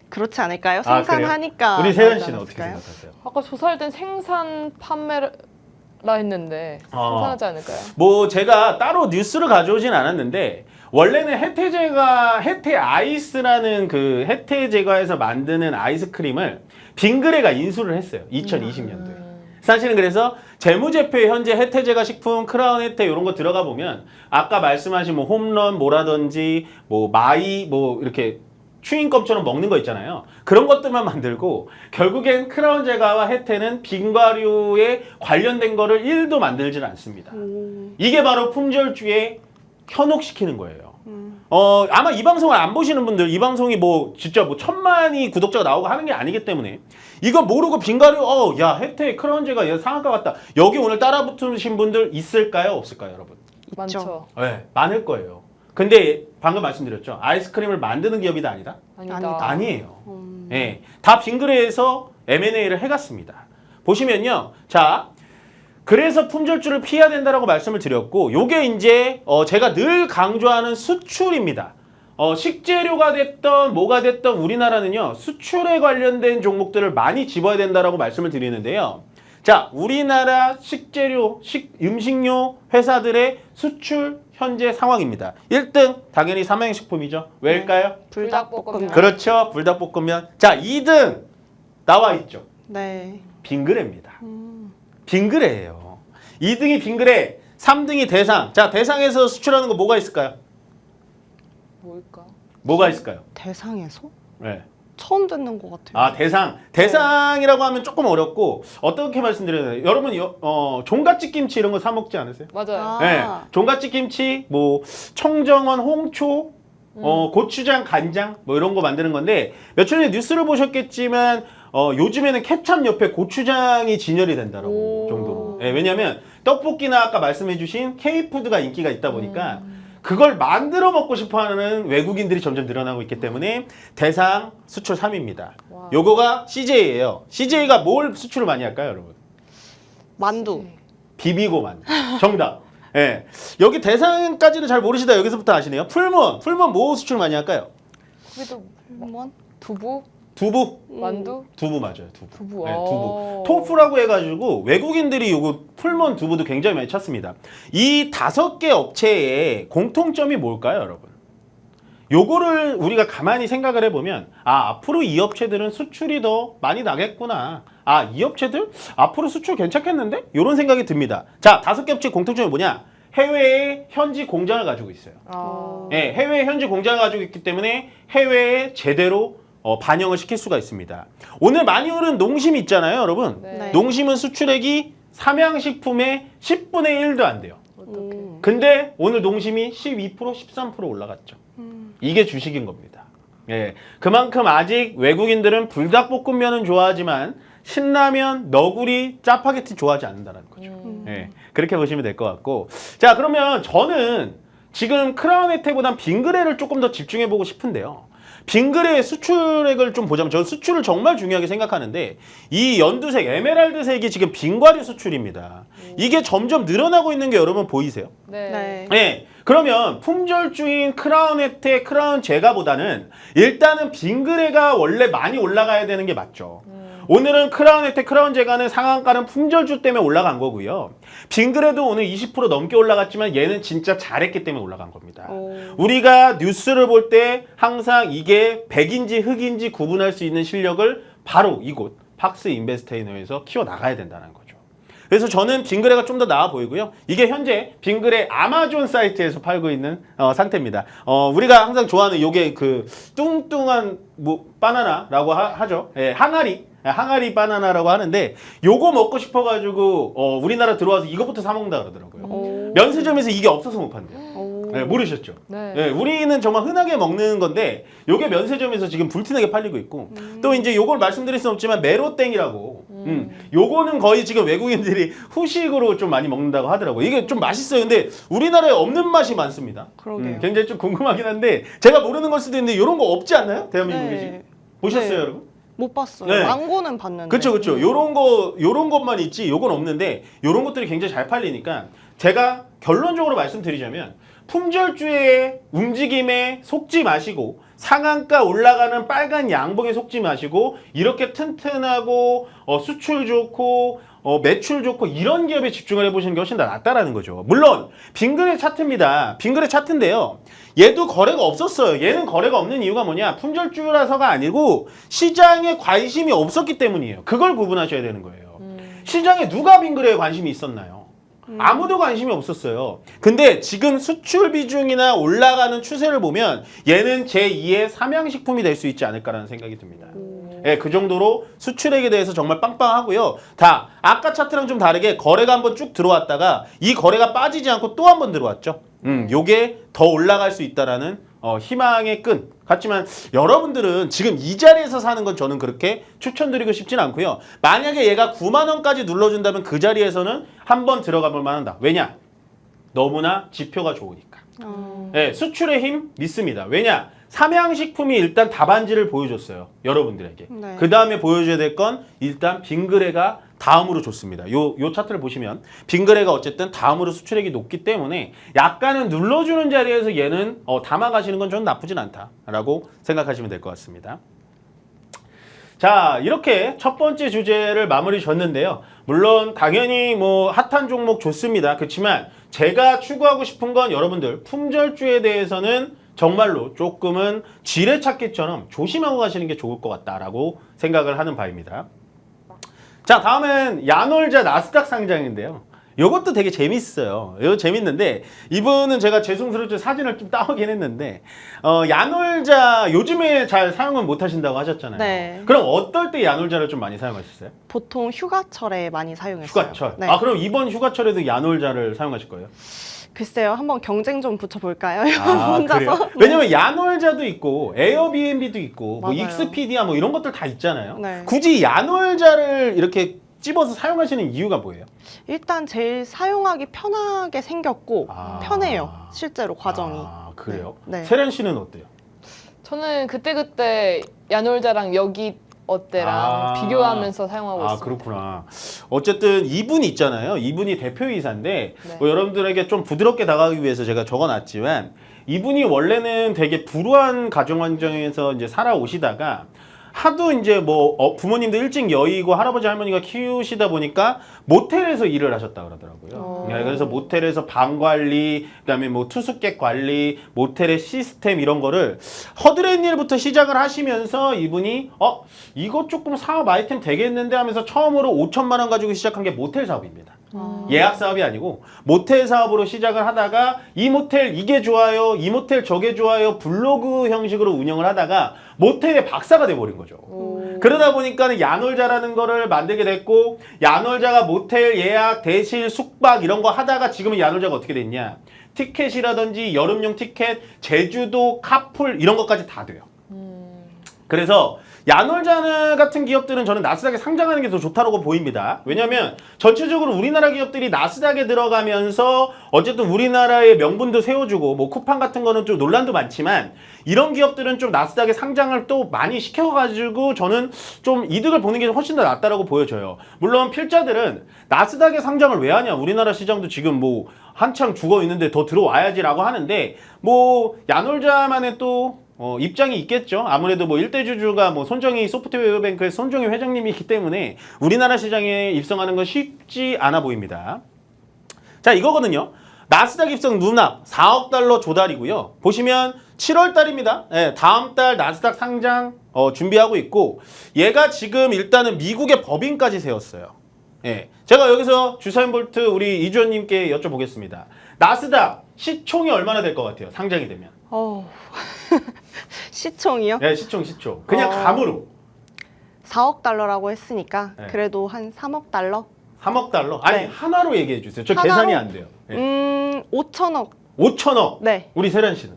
그렇지 않을까요? 그래요? 생산하니까. 우리 세연 나오지 씨는 어떻게 않았을까요? 생각하세요? 아까 조사할 땐 생산 판매라 했는데 생산하지 않을까요? 뭐 제가 따로 뉴스를 가져오진 않았는데 원래는 혜태 아이스라는 그 혜태제과에서 만드는 아이스크림을 빙그레가 인수를 했어요. 2020년도에. 사실은 그래서 재무제표에 현재 혜태제과 식품, 크라운 혜태 이런 거 들어가 보면 아까 말씀하신 뭐 홈런 뭐라든지 뭐 마이 뭐 이렇게 추인껌처럼 먹는 거 있잖아요. 그런 것들만 만들고 결국엔 크라운 제과와 혜태는 빙과류에 관련된 거를 1도 만들질 않습니다. 이게 바로 품절주에 현혹시키는 거예요. 아마 이 방송을 안 보시는 분들, 이 방송이 뭐 진짜 뭐 1000만이 구독자가 나오고 하는 게 아니기 때문에 이거 모르고 빙가리 야 혜태 크라운제가 얘 상한가 같다. 여기 오늘 따라붙으신 분들 있을까요? 없을까요, 여러분? 많죠. 네, 많을 거예요. 근데 방금 말씀드렸죠. 아이스크림을 만드는 기업이다 아니다? 아니다. 아니에요. 예, 다 빙그레에서 M&A를 해갔습니다. 보시면요. 자, 그래서 품절주를 피해야 된다라고 말씀을 드렸고, 요게 이제 제가 늘 강조하는 수출입니다. 식재료가 됐던 뭐가 됐던 우리나라는요. 수출에 관련된 종목들을 많이 집어야 된다라고 말씀을 드리는데요. 자, 우리나라 식재료, 음식료 회사들의 수출 현재 상황입니다. 1등 당연히 삼양식품이죠. 왜일까요? 불닭볶음면. 그렇죠. 불닭볶음면. 자, 2등 나와 있죠. 네. 빙그레입니다. 빙그레예요. 2등이 빙그레, 3등이 대상. 자, 대상에서 수출하는 거 뭐가 있을까요? 뭘까? 뭐가 있을까요? 대상에서? 네. 처음 듣는 것 같아요. 아, 대상. 대상이라고 하면 조금 어렵고 어떻게 말씀드려야 돼요? 여러분 종갓집 김치 이런 거 사 먹지 않으세요? 맞아요. 아. 네. 종갓집 김치, 뭐 청정원, 홍초, 고추장, 간장 뭐 이런 거 만드는 건데 며칠 전에 뉴스를 보셨겠지만 요즘에는 케찹 옆에 고추장이 진열이 된다라고 오. 정도로. 예, 왜냐하면 떡볶이나 아까 말씀해주신 K푸드가 인기가 있다 보니까 그걸 만들어 먹고 싶어하는 외국인들이 점점 늘어나고 있기 때문에 대상 수출 3위입니다. 와. 요거가 CJ예요. CJ가 뭘 수출을 많이 할까요, 여러분? 만두. 비비고 만두. 정답. 예. 여기 대상까지는 잘 모르시다 여기서부터 아시네요. 풀문 뭐 수출 많이 할까요? 그래도 한번 두부, 두부. 만두, 두부 맞아요. 두부. 두부. 네, 아. 두부. 토프라고 해가지고 외국인들이 요거 풀먼 두부도 굉장히 많이 찾습니다. 이 5개 업체의 공통점이 뭘까요, 여러분? 요거를 우리가 가만히 생각을 해보면 앞으로 이 업체들은 수출이 더 많이 나겠구나. 이 업체들 앞으로 수출 괜찮겠는데? 이런 생각이 듭니다. 자, 5개 업체 공통점이 뭐냐? 해외에 현지 공장을 가지고 있어요. 아. 네, 해외에 현지 공장을 가지고 있기 때문에 해외에 제대로 반영을 시킬 수가 있습니다. 오늘 많이 오른 농심 있잖아요, 여러분. 네. 농심은 수출액이 삼양식품의 10분의 1도 안 돼요. 어떡해. 근데 오늘 농심이 12%, 13% 올라갔죠. 이게 주식인 겁니다. 예, 그만큼 아직 외국인들은 불닭볶음면은 좋아하지만 신라면, 너구리, 짜파게티 좋아하지 않는다는 거죠. 예, 그렇게 보시면 될 것 같고. 자, 그러면 저는 지금 크라운 혜택보단 빙그레를 조금 더 집중해보고 싶은데요. 빙그레의 수출액을 좀 보자면 저는 수출을 정말 중요하게 생각하는데 이 연두색, 에메랄드색이 지금 빙과류 수출입니다. 이게 점점 늘어나고 있는 게 여러분 보이세요? 네. 네. 네. 그러면 품절주인 크라운 혜택, 크라운 제가보다는 일단은 빙그레가 원래 많이 올라가야 되는 게 맞죠. 오늘은 크라운 혜택, 크라운 제가는 상한가는 품절주 때문에 올라간 거고요. 빙그레도 오늘 20% 넘게 올라갔지만 얘는 진짜 잘했기 때문에 올라간 겁니다. 우리가 뉴스를 볼 때 항상 이게 백인지 흑인지 구분할 수 있는 실력을 바로 이곳 팍스 인베스테이너에서 키워나가야 된다는 거죠. 그래서 저는 빙그레가 좀 더 나아 보이고요. 이게 현재 빙그레 아마존 사이트에서 팔고 있는 상태입니다. 우리가 항상 좋아하는 요게 그 뚱뚱한 뭐 바나나라고 하죠. 예, 항아리 바나나라고 하는데 요거 먹고 싶어가지고 우리나라 들어와서 이거부터 사 먹는다 그러더라고요. 면세점에서 이게 없어서 못 판대요. 네, 모르셨죠? 네. 네, 우리는 정말 흔하게 먹는 건데 요게 면세점에서 지금 불티나게 팔리고 있고 또 이제 요걸 말씀드릴 수 없지만 메로땡이라고 요거는 거의 지금 외국인들이 후식으로 좀 많이 먹는다고 하더라고요. 이게 좀 맛있어요. 근데 우리나라에 없는 맛이 많습니다. 그러게요. 굉장히 좀 궁금하긴 한데 제가 모르는 걸 수도 있는데 요런 거 없지 않나요? 대한민국에 네. 지금? 보셨어요, 네. 여러분? 못 봤어요. 네. 망고는 봤는데. 그쵸. 요런 것만 있지 요건 없는데 요런 것들이 굉장히 잘 팔리니까 제가 결론적으로 말씀드리자면 품절주의 움직임에 속지 마시고 상한가 올라가는 빨간 양봉에 속지 마시고 이렇게 튼튼하고 수출 좋고 매출 좋고 이런 기업에 집중을 해보시는 게 훨씬 더 낫다라는 거죠. 물론 빙그레 차트입니다. 빙그레 차트인데요. 얘도 거래가 없었어요. 얘는 거래가 없는 이유가 뭐냐? 품절주라서가 아니고 시장에 관심이 없었기 때문이에요. 그걸 구분하셔야 되는 거예요. 시장에 누가 빙그레에 관심이 있었나요? 아무도 관심이 없었어요. 근데 지금 수출 비중이나 올라가는 추세를 보면 얘는 제2의 삼양식품이 될 수 있지 않을까라는 생각이 듭니다. 예, 그 정도로 수출액에 대해서 정말 빵빵하고요. 다 아까 차트랑 좀 다르게 거래가 한번 쭉 들어왔다가 이 거래가 빠지지 않고 또 한 번 들어왔죠. 요게 더 올라갈 수 있다라는 희망의 끈 같지만 여러분들은 지금 이 자리에서 사는 건 저는 그렇게 추천드리고 싶진 않고요. 만약에 얘가 9만 원까지 눌러준다면 그 자리에서는 한번 들어가 볼 만한다. 왜냐? 너무나 지표가 좋으니까. 네, 수출의 힘 믿습니다. 왜냐? 삼양식품이 일단 답안지를 보여줬어요. 여러분들에게. 네. 그 다음에 보여줘야 될 건 일단 빙그레가 다음으로 좋습니다. 요 차트를 보시면 빙그레가 어쨌든 다음으로 수출액이 높기 때문에 약간은 눌러주는 자리에서 얘는 담아가시는 건 저는 나쁘진 않다라고 생각하시면 될 것 같습니다. 자, 이렇게 첫 번째 주제를 마무리 졌는데요. 물론 당연히 뭐 핫한 종목 좋습니다. 그렇지만 제가 추구하고 싶은 건 여러분들 품절주에 대해서는 정말로 조금은 지뢰찾기처럼 조심하고 가시는 게 좋을 것 같다라고 생각을 하는 바입니다. 자, 다음은 야놀자 나스닥 상장인데요. 이것도 되게 재밌어요. 이거 재밌는데 이분은 제가 죄송스럽게 사진을 좀 따오긴 했는데 야놀자 요즘에 잘 사용을 못 하신다고 하셨잖아요. 네. 그럼 어떨 때 야놀자를 좀 많이 사용하셨어요? 보통 휴가철에 많이 사용했어요. 휴가철. 네. 아, 그럼 이번 휴가철에도 야놀자를 사용하실 거예요? 글쎄요, 한번 경쟁 좀 붙여볼까요? 아, 혼자서? 그래요? 왜냐면 야놀자도 있고 에어비앤비도 있고 뭐 맞아요. 익스피디아 뭐 이런 것들 다 있잖아요. 네. 굳이 야놀자를 이렇게 찝어서 사용하시는 이유가 뭐예요? 일단 제일 사용하기 편하게 생겼고 아. 편해요. 실제로 과정이. 아, 그래요? 네. 세련 씨는 어때요? 저는 그때그때 야놀자랑 여기 어때랑 아. 비교하면서 사용하고 아, 있습니다. 그렇구나. 어쨌든 이분이 있잖아요. 이분이 대표이사인데 네. 뭐 여러분들에게 좀 부드럽게 다가가기 위해서 제가 적어놨지만 이분이 원래는 되게 불우한 가정 환경에서 이제 살아오시다가 하도 이제 뭐 부모님도 일찍 여의고 할아버지 할머니가 키우시다 보니까 모텔에서 일을 하셨다 그러더라고요. 네, 그래서 모텔에서 방 관리, 그다음에 뭐 투숙객 관리, 모텔의 시스템 이런 거를 허드렛 일부터 시작을 하시면서 이분이 이거 조금 사업 아이템 되겠는데 하면서 처음으로 5천만 원 가지고 시작한 게 모텔 사업입니다. 예약 사업이 아니고 모텔 사업으로 시작을 하다가 이 모텔 이게 좋아요, 이 모텔 저게 좋아요 블로그 형식으로 운영을 하다가 모텔의 박사가 돼버린 거죠. 그러다 보니까는 야놀자라는 거를 만들게 됐고 야놀자가 모텔 예약, 대실, 숙박 이런 거 하다가 지금은 야놀자가 어떻게 됐냐? 티켓이라든지 여름용 티켓, 제주도, 카풀 이런 것까지 다 돼요. 그래서 야놀자 같은 기업들은 저는 나스닥에 상장하는 게 더 좋다고 보입니다. 왜냐하면 전체적으로 우리나라 기업들이 나스닥에 들어가면서 어쨌든 우리나라의 명분도 세워주고 뭐 쿠팡 같은 거는 좀 논란도 많지만 이런 기업들은 좀 나스닥에 상장을 또 많이 시켜가지고 저는 좀 이득을 보는 게 훨씬 더 낫다라고 보여져요. 물론 필자들은 나스닥에 상장을 왜 하냐? 우리나라 시장도 지금 뭐 한창 죽어 있는데 더 들어와야지라고 하는데 뭐 야놀자만의 또 입장이 있겠죠. 아무래도 뭐 일대주주가 뭐 손정희 소프트웨어뱅크의 손정희 회장님이기 때문에 우리나라 시장에 입성하는 건 쉽지 않아 보입니다. 자, 이거거든요. 나스닥 입성 누락 4억 달러 조달이고요. 보시면 7월 달입니다. 네, 다음 달 나스닥 상장 준비하고 있고 얘가 지금 일단은 미국의 법인까지 세웠어요. 예, 제가 여기서 주사인 볼트 우리 이주원님께 여쭤보겠습니다. 나스닥 시총이 얼마나 될 것 같아요? 상장이 되면. 시총이요? 네, 시총. 그냥 감으로. 4억 달러라고 했으니까 네. 그래도 한 3억 달러? 3억 달러? 아니, 네. 하나로 얘기해 주세요. 저 하나로? 계산이 안 돼요. 네. 5천억. 5천억. 네. 우리 세련 씨는?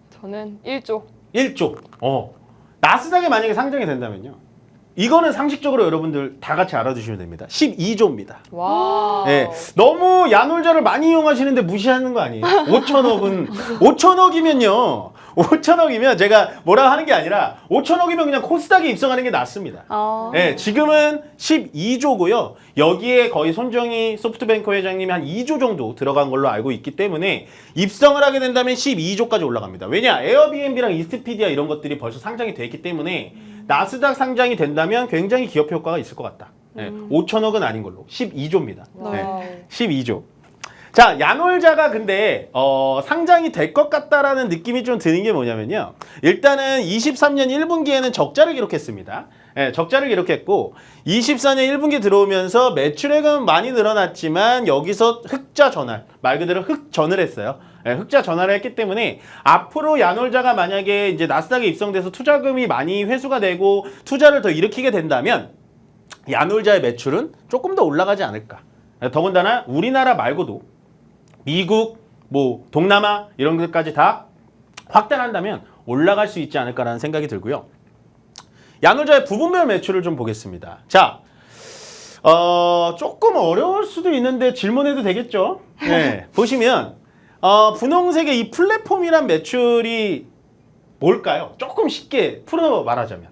저는 1조. 1조. 나스닥에 만약에 상장이 된다면요. 이거는 상식적으로 여러분들 다 같이 알아두시면 됩니다. 12조입니다. 와. 네, 너무 야놀자를 많이 이용하시는데 무시하는 거 아니에요? 5천억이면요. 5천억이면 제가 뭐라 하는 게 아니라 5천억이면 그냥 코스닥에 입성하는 게 낫습니다. 네, 지금은 12조고요. 여기에 거의 손정희 소프트뱅크 회장님이 한 2조 정도 들어간 걸로 알고 있기 때문에 입성을 하게 된다면 12조까지 올라갑니다. 왜냐? 에어비앤비랑 익스피디아 이런 것들이 벌써 상장이 돼 있기 때문에 나스닥 상장이 된다면 굉장히 기업 효과가 있을 것 같다. 네, 5천억은 아닌 걸로 12조입니다. 네, 12조. 자, 야놀자가 근데 상장이 될 것 같다라는 느낌이 좀 드는 게 뭐냐면요. 일단은 23년 1분기에는 적자를 기록했습니다. 네, 적자를 기록했고 24년 1분기 들어오면서 매출액은 많이 늘어났지만 여기서 흑자 전환, 말 그대로 흑전을 했어요. 네, 흑자 전환을 했기 때문에 앞으로 야놀자가 만약에 이제 나스닥에 입성돼서 투자금이 많이 회수가 되고 투자를 더 일으키게 된다면 야놀자의 매출은 조금 더 올라가지 않을까. 더군다나 우리나라 말고도 미국, 뭐 동남아 이런 것까지 다 확대를 한다면 올라갈 수 있지 않을까라는 생각이 들고요. 야놀자의 부분별 매출을 좀 보겠습니다. 자, 조금 어려울 수도 있는데 질문해도 되겠죠? 네, 보시면 분홍색의 이 플랫폼이란 매출이 뭘까요? 조금 쉽게 풀어 말하자면.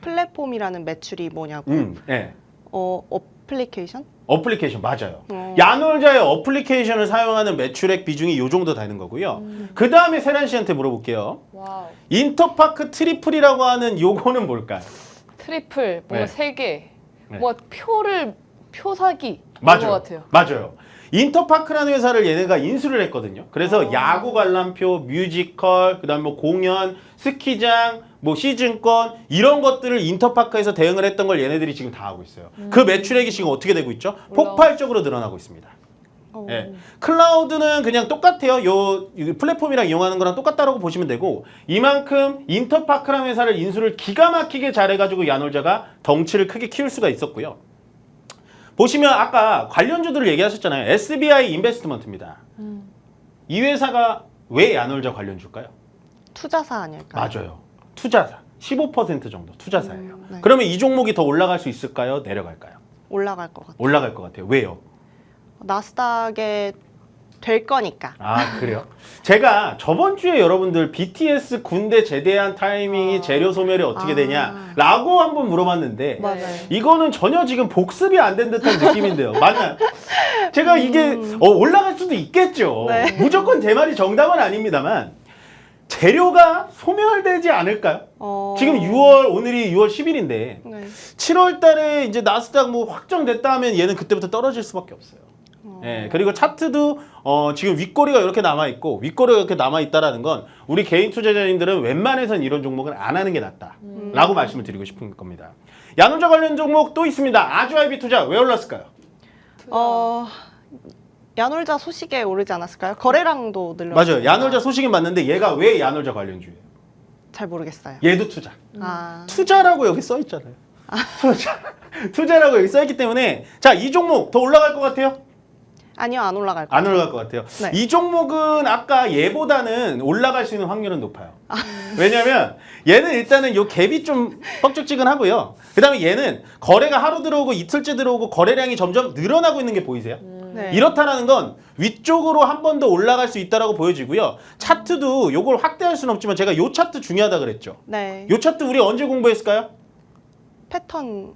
플랫폼이라는 매출이 뭐냐고. 네. 어플리케이션? 어플리케이션 맞아요. 야놀자의 어플리케이션을 사용하는 매출액 비중이 이 정도 되는 거고요. 그 다음에 세란 씨한테 물어볼게요. 와우. 인터파크 트리플이라고 하는 요거는 뭘까요? 트리플 뭐 네. 3개. 네. 뭐 표 사기. 맞아요. 그런 것 같아요. 맞아요. 인터파크라는 회사를 얘네가 인수를 했거든요. 그래서 야구 관람표, 뮤지컬, 그다음 뭐 공연, 스키장, 뭐 시즌권 이런 것들을 인터파크에서 대응을 했던 걸 얘네들이 지금 다 하고 있어요. 그 매출액이 지금 어떻게 되고 있죠? 폭발적으로 늘어나고 있습니다. 예. 클라우드는 그냥 똑같아요. 요 플랫폼이랑 이용하는 거랑 똑같다라고 보시면 되고 이만큼 인터파크라는 회사를 인수를 기가 막히게 잘해가지고 야놀자가 덩치를 크게 키울 수가 있었고요. 보시면 아까 관련주들을 얘기하셨잖아요. SBI 인베스트먼트입니다. 이 회사가 왜 야놀자 관련주일까요? 투자사 아닐까요? 맞아요. 투자사. 15% 정도 투자사예요. 네. 그러면 이 종목이 더 올라갈 수 있을까요? 내려갈까요? 올라갈 것 같아요. 올라갈 것 같아요. 왜요? 나스닥에 될 거니까. 아, 그래요? 제가 저번 주에 여러분들 BTS 군대 제대한 타이밍이 재료 소멸이 어떻게 되냐라고 한번 물어봤는데 맞아요. 이거는 전혀 지금 복습이 안 된 듯한 느낌인데요. 맞나요? 제가 이게 올라갈 수도 있겠죠. 네. 무조건 제 말이 정답은 아닙니다만 재료가 소멸되지 않을까요? 지금 6월, 오늘이 6월 10일인데 네. 7월 달에 이제 나스닥 뭐 확정됐다 하면 얘는 그때부터 떨어질 수밖에 없어요. 예, 그리고 차트도 지금 윗꼬리가 이렇게 남아있고 윗꼬리가 이렇게 남아있다라는 건 우리 개인 투자자님들은 웬만해선 이런 종목은 안 하는 게 낫다라고 말씀을 드리고 싶은 겁니다. 야놀자 관련 종목 또 있습니다. 아주아이비 투자 왜 올랐을까요? 야놀자 소식에 오르지 않았을까요? 거래량도 늘렸어요. 맞아요. 야놀자 소식은 맞는데 얘가 왜 야놀자 관련주예요? 잘 모르겠어요. 얘도 투자. 아, 투자라고 여기 써 있잖아요. 투자라고 여기 써 있기 때문에 자, 이 종목 더 올라갈 것 같아요? 아니요, 안 올라갈 거예요. 안 올라갈 것 같아요. 네. 이 종목은 아까 얘보다는 올라갈 수 있는 확률은 높아요. 왜냐면 얘는 일단은 요 갭이 좀 뻑적지근하고요. 그 다음에 얘는 거래가 하루 들어오고 이틀째 들어오고 거래량이 점점 늘어나고 있는 게 보이세요? 네. 이렇다라는 건 위쪽으로 한 번 더 올라갈 수 있다라고 보여지고요. 차트도 요걸 확대할 수는 없지만 제가 요 차트 중요하다 그랬죠. 네. 요 차트 우리 언제 공부했을까요? 패턴.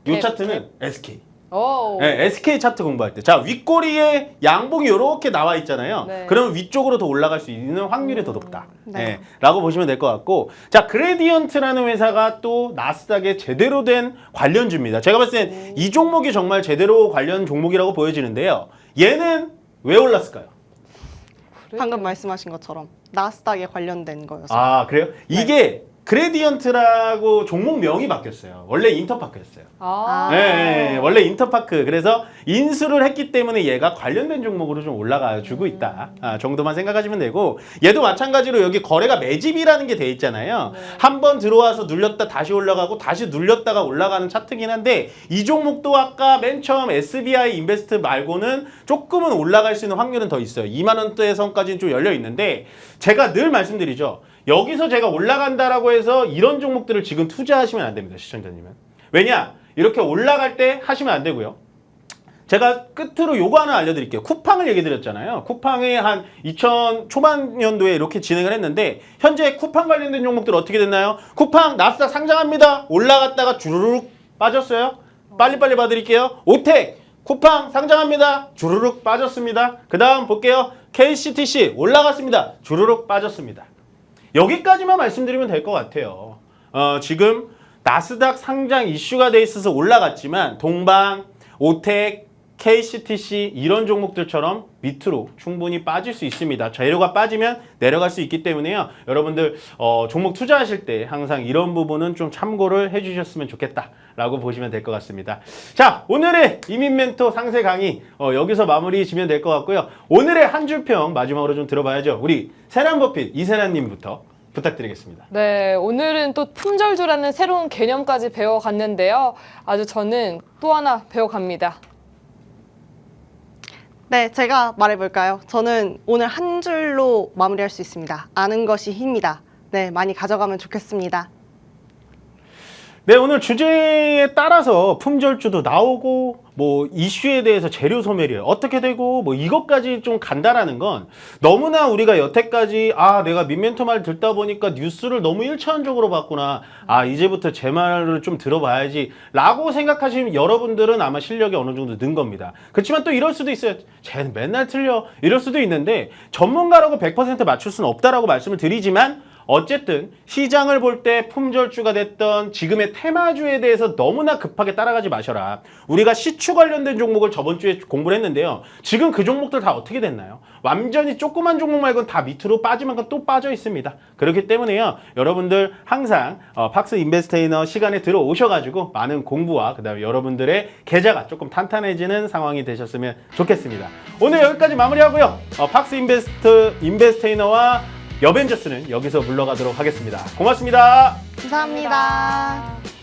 요 갭, 차트는 SK. 오. 네, SK 차트 공부할 때. 자, 윗꼬리에 양봉이 이렇게 나와 있잖아요. 네. 그러면 위쪽으로 더 올라갈 수 있는 확률이 더 높다. 네. 네, 라고 보시면 될 것 같고. 자, 그레디언트라는 회사가 또 나스닥에 제대로 된 관련주입니다. 제가 봤을 땐 이 종목이 정말 제대로 관련 종목이라고 보여지는데요. 얘는 왜 올랐을까요? 방금 말씀하신 것처럼 나스닥에 관련된 거여서. 아, 그래요? 이게 그레디언트라고 종목명이 바뀌었어요. 원래 인터파크였어요. 아. 네, 원래 인터파크. 그래서 인수를 했기 때문에 얘가 관련된 종목으로 좀 올라가 주고 있다 정도만 생각하시면 되고, 얘도 마찬가지로 여기 거래가 매집이라는 게 돼 있잖아요. 한 번 들어와서 눌렸다 다시 올라가고 다시 눌렸다가 올라가는 차트긴 한데, 이 종목도 아까 맨 처음 SBI 인베스트 말고는 조금은 올라갈 수 있는 확률은 더 있어요. 2만 원대 선까지는 좀 열려 있는데, 제가 늘 말씀드리죠. 여기서 제가 올라간다라고 해서 이런 종목들을 지금 투자하시면 안 됩니다, 시청자님은. 왜냐? 이렇게 올라갈 때 하시면 안 되고요. 제가 끝으로 요거 하나 알려드릴게요. 쿠팡을 얘기 드렸잖아요. 쿠팡이 한 2000 초반년도에 이렇게 진행을 했는데, 현재 쿠팡 관련된 종목들 어떻게 됐나요? 쿠팡 나스닥 상장합니다. 올라갔다가 주르륵 빠졌어요. 빨리빨리 봐드릴게요. 오텍 쿠팡 상장합니다. 주르륵 빠졌습니다. 그 다음 볼게요. KCTC 올라갔습니다. 주르륵 빠졌습니다. 여기까지만 말씀드리면 될 것 같아요. 지금 나스닥 상장 이슈가 돼 있어서 올라갔지만 동방, 오텍, KCTC 이런 종목들처럼 밑으로 충분히 빠질 수 있습니다. 재료가 빠지면 내려갈 수 있기 때문에요. 여러분들 종목 투자하실 때 항상 이런 부분은 좀 참고를 해주셨으면 좋겠다라고 보시면 될 것 같습니다. 자, 오늘의 이민 멘토 상세 강의 여기서 마무리 지면 될 것 같고요. 오늘의 한 줄평 마지막으로 좀 들어봐야죠. 우리 세란 버핏 이세란님부터 부탁드리겠습니다. 네, 오늘은 또 품절주라는 새로운 개념까지 배워갔는데요. 아주 저는 또 하나 배워갑니다. 네, 제가 말해볼까요? 저는 오늘 한 줄로 마무리할 수 있습니다. 아는 것이 힘이다. 네, 많이 가져가면 좋겠습니다. 네, 오늘 주제에 따라서 품절주도 나오고 뭐 이슈에 대해서 재료 소멸이 어떻게 되고 뭐 이것까지 좀 간다라는 건 너무나 우리가 여태까지 내가 민멘토 말 듣다 보니까 뉴스를 너무 일차원적으로 봤구나. 이제부터 제 말을 좀 들어봐야지 라고 생각하시면 여러분들은 아마 실력이 어느 정도 는 겁니다. 그렇지만 또 이럴 수도 있어요. 쟤는 맨날 틀려. 이럴 수도 있는데 전문가라고 100% 맞출 수는 없다라고 말씀을 드리지만 어쨌든 시장을 볼 때 품절주가 됐던 지금의 테마주에 대해서 너무나 급하게 따라가지 마셔라. 우리가 시추 관련된 종목을 저번 주에 공부를 했는데요. 지금 그 종목들 다 어떻게 됐나요? 완전히 조그만 종목 말고는 다 밑으로 빠지만큼 또 빠져 있습니다. 그렇기 때문에요. 여러분들 항상 팍스 인베스테이너 시간에 들어오셔가지고 많은 공부와 그다음에 여러분들의 계좌가 조금 탄탄해지는 상황이 되셨으면 좋겠습니다. 오늘 여기까지 마무리하고요. 팍스 인베스테이너와 여벤져스는 여기서 물러가도록 하겠습니다. 고맙습니다. 감사합니다.